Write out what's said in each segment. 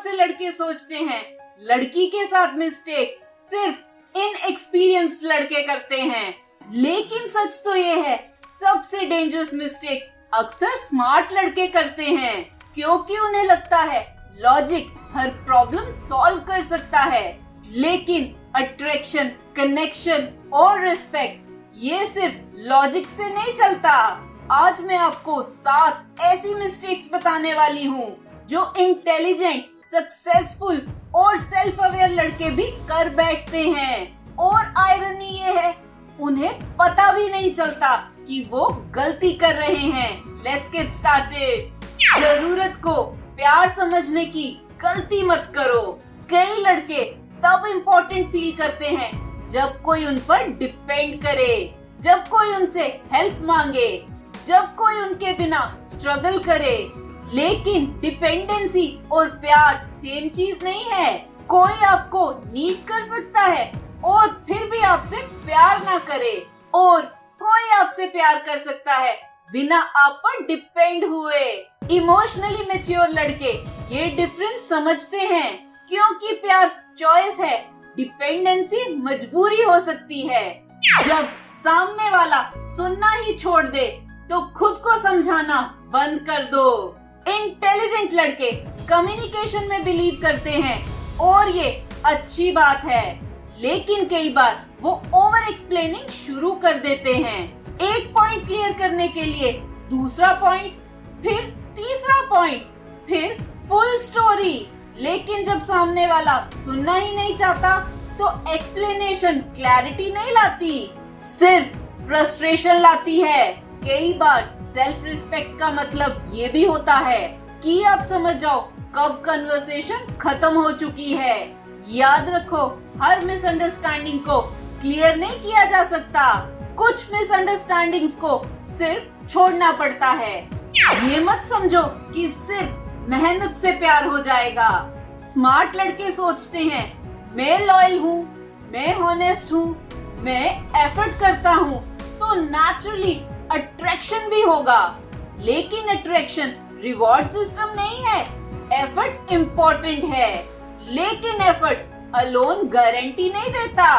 बहुत से लड़के सोचते हैं लड़की के साथ मिस्टेक सिर्फ इनएक्सपीरियंस्ड लड़के करते हैं, लेकिन सच तो ये है सबसे डेंजरस मिस्टेक अक्सर स्मार्ट लड़के करते हैं, क्योंकि उन्हें लगता है लॉजिक हर प्रॉब्लम सॉल्व कर सकता है, लेकिन अट्रैक्शन, कनेक्शन और रिस्पेक्ट ये सिर्फ लॉजिक से नहीं चलता। आज मैं आपको 7 ऐसी मिस्टेक्स बताने वाली हूँ जो इंटेलिजेंट, सक्सेसफुल और सेल्फ अवेयर लड़के भी कर बैठते हैं, और आयरनी ये है उन्हें पता भी नहीं चलता कि वो गलती कर रहे हैं। Let's get started. जरूरत को प्यार समझने की गलती मत करो। कई लड़के तब इम्पोर्टेंट फील करते हैं जब कोई उन पर डिपेंड करे, जब कोई उनसे हेल्प मांगे, जब कोई उनके बिना स्ट्रगल करे, लेकिन डिपेंडेंसी और प्यार सेम चीज नहीं है। कोई आपको नीड कर सकता है और फिर भी आपसे प्यार ना करे, और कोई आपसे प्यार कर सकता है बिना आप पर डिपेंड हुए। इमोशनली मैच्योर लड़के ये डिफरेंस समझते हैं, क्योंकि प्यार चॉइस है, डिपेंडेंसी मजबूरी हो सकती है। जब सामने वाला सुनना ही छोड़ दे तो खुद को समझाना बंद कर दो। इंटेलिजेंट लड़के कम्युनिकेशन में बिलीव करते हैं और ये अच्छी बात है, लेकिन कई बार वो ओवर एक्सप्लेनिंग शुरू कर देते हैं। एक पॉइंट क्लियर करने के लिए दूसरा पॉइंट, फिर तीसरा पॉइंट, फिर फुल स्टोरी। लेकिन जब सामने वाला सुनना ही नहीं चाहता तो एक्सप्लेनेशन क्लैरिटी नहीं लाती, सिर्फ फ्रस्ट्रेशन लाती है। कई बार सेल्फ रिस्पेक्ट का मतलब ये भी होता है कि आप समझ जाओ कब कन्वर्सेशन खत्म हो चुकी है। याद रखो, हर मिसअंडरस्टैंडिंग को क्लियर नहीं किया जा सकता। कुछ मिसअंडरस्टैंडिंग्स को सिर्फ छोड़ना पड़ता है। ये मत समझो कि सिर्फ मेहनत से प्यार हो जाएगा। स्मार्ट लड़के सोचते हैं मैं लॉयल हूँ, मैं हॉनेस्ट हूँ, मैं एफर्ट करता हूँ तो नेचुरली अट्रैक्शन भी होगा। लेकिन अट्रैक्शन रिवॉर्ड सिस्टम नहीं है, एफर्ट इम्पोर्टेंट है, लेकिन एफर्ट अलोन गारंटी नहीं देता।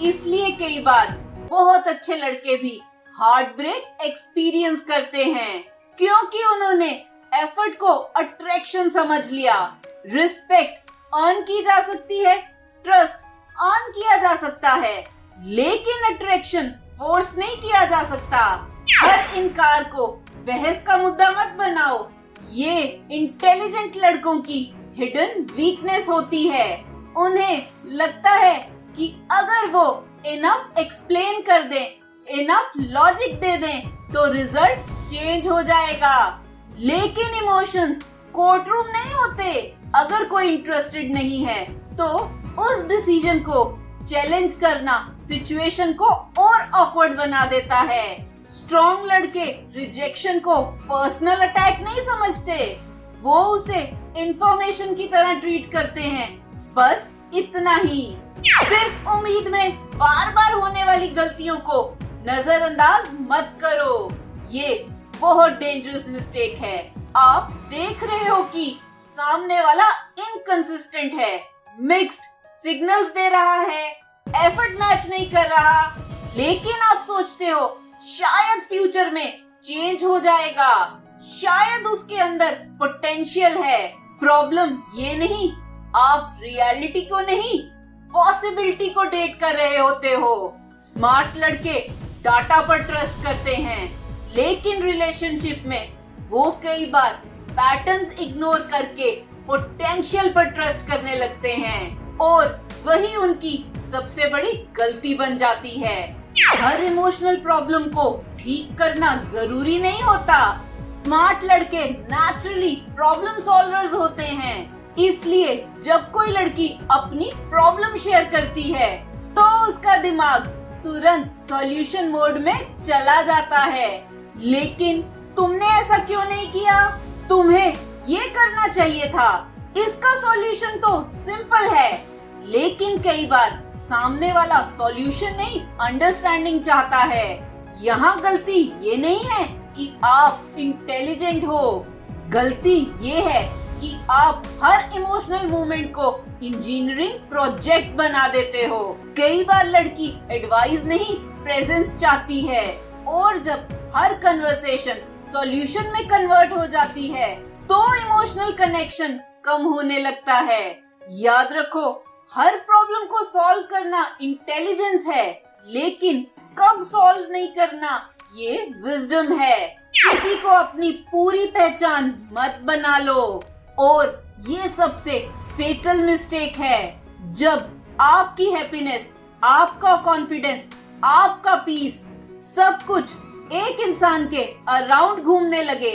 इसलिए कई बार बहुत अच्छे लड़के भी हार्ट ब्रेक एक्सपीरियंस करते हैं, क्योंकि उन्होंने एफर्ट को अट्रैक्शन समझ लिया। रिस्पेक्ट अर्न की जा सकती है, ट्रस्ट अर्न किया जा सकता है, लेकिन अट्रैक्शन फोर्स नहीं किया जा सकता। हर इनकार को बहस का मुद्दा मत बनाओ, ये इंटेलिजेंट लड़कों की हिडन वीकनेस होती है। उन्हें लगता है कि अगर वो इनफ एक्सप्लेन कर दें, इनफ लॉजिक दे दें तो रिजल्ट चेंज हो जाएगा, लेकिन इमोशंस कोर्टरूम नहीं होते। अगर कोई इंटरेस्टेड नहीं है तो उस डिसीजन को चैलेंज करना सिचुएशन को और ऑकवर्ड बना देता है। स्ट्रॉन्ग लड़के रिजेक्शन को पर्सनल अटैक नहीं समझते, वो उसे इंफॉर्मेशन की तरह ट्रीट करते हैं। बस इतना ही। सिर्फ उम्मीद में बार बार होने वाली गलतियों को नजरअंदाज मत करो, ये बहुत डेंजरस मिस्टेक है। आप देख रहे हो कि सामने वाला इनकंसिस्टेंट है, मिक्स्ड सिग्नल्स दे रहा है, एफर्ट मैच नहीं कर रहा, लेकिन आप सोचते हो शायद फ्यूचर में चेंज हो जाएगा, शायद उसके अंदर पोटेंशियल है। प्रॉब्लम ये नहीं, आप रियलिटी को नहीं, पॉसिबिलिटी को डेट कर रहे होते हो। स्मार्ट लड़के डाटा पर ट्रस्ट करते हैं, लेकिन रिलेशनशिप में वो कई बार पैटर्न्स इग्नोर करके पोटेंशियल पर ट्रस्ट करने लगते हैं, और वही उनकी सबसे बड़ी गलती बन जाती है। हर इमोशनल प्रॉब्लम को ठीक करना जरूरी नहीं होता। स्मार्ट लड़के नेचुरली प्रॉब्लम सॉल्वर्स होते हैं, इसलिए जब कोई लड़की अपनी प्रॉब्लम शेयर करती है तो उसका दिमाग तुरंत सॉल्यूशन मोड में चला जाता है। लेकिन तुमने ऐसा क्यों नहीं किया? तुम्हें ये करना चाहिए था। इसका सॉल्यूशन तो सिंपल है, लेकिन कई बार सामने वाला सॉल्यूशन नहीं, अंडरस्टैंडिंग चाहता है। यहाँ गलती ये नहीं है कि आप इंटेलिजेंट हो, गलती ये है कि आप हर इमोशनल मोमेंट को इंजीनियरिंग प्रोजेक्ट बना देते हो। कई बार लड़की एडवाइस नहीं, प्रेजेंस चाहती है, और जब हर कन्वर्सेशन सॉल्यूशन में कन्वर्ट हो जाती है तो इमोशनल कनेक्शन कम होने लगता है। याद रखो, हर प्रॉब्लम को सॉल्व करना इंटेलिजेंस है, लेकिन कब सॉल्व नहीं करना ये विजडम है। किसी को अपनी पूरी पहचान मत बना लो, और ये सबसे फेटल मिस्टेक है। जब आपकी हैप्पीनेस, आपका कॉन्फिडेंस, आपका पीस, सब कुछ एक इंसान के अराउंड घूमने लगे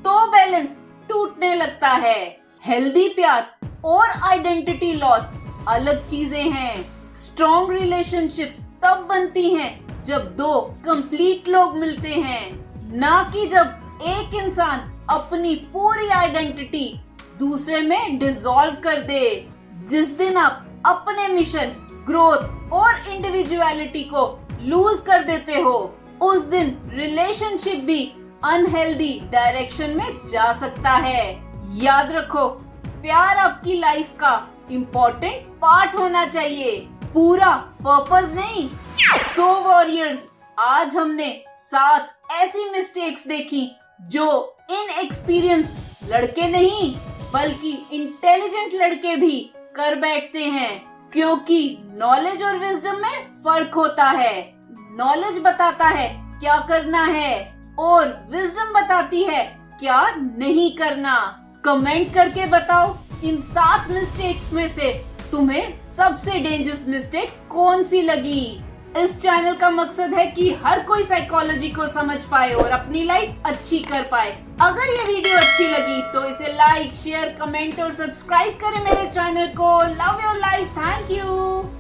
तो बैलेंस टूटने लगता है। हेल्दी प्यार और आइडेंटिटी लॉस अलग चीजें हैं। स्ट्रॉन्ग रिलेशनशिप्स तब बनती हैं जब दो कंप्लीट लोग मिलते हैं, ना कि जब एक इंसान अपनी पूरी आइडेंटिटी दूसरे में डिसॉल्व कर दे। जिस दिन आप अपने मिशन, ग्रोथ और इंडिविजुअलिटी को लूज कर देते हो, उस दिन रिलेशनशिप भी अनहेल्दी डायरेक्शन में जा सकता है। याद रखो, प्यार आपकी लाइफ का इम्पोर्टेंट पार्ट होना चाहिए, पूरा पर्पस नहीं। सो वॉरियर्स, आज हमने 7 ऐसी मिस्टेक्स देखी जो इनएक्सपीरियंस्ड लड़के नहीं बल्कि इंटेलिजेंट लड़के भी कर बैठते हैं, क्योंकि नॉलेज और विजडम में फर्क होता है। नॉलेज बताता है क्या करना है और विजडम बताती है क्या नहीं करना। कमेंट करके बताओ, इन 7 मिस्टेक्स में से तुम्हें सबसे डेंजरस मिस्टेक कौन सी लगी। इस चैनल का मकसद है कि हर कोई साइकोलॉजी को समझ पाए और अपनी लाइफ अच्छी कर पाए। अगर ये वीडियो अच्छी लगी तो इसे लाइक, शेयर, कमेंट और सब्सक्राइब करें मेरे चैनल को। Love your life, thank you.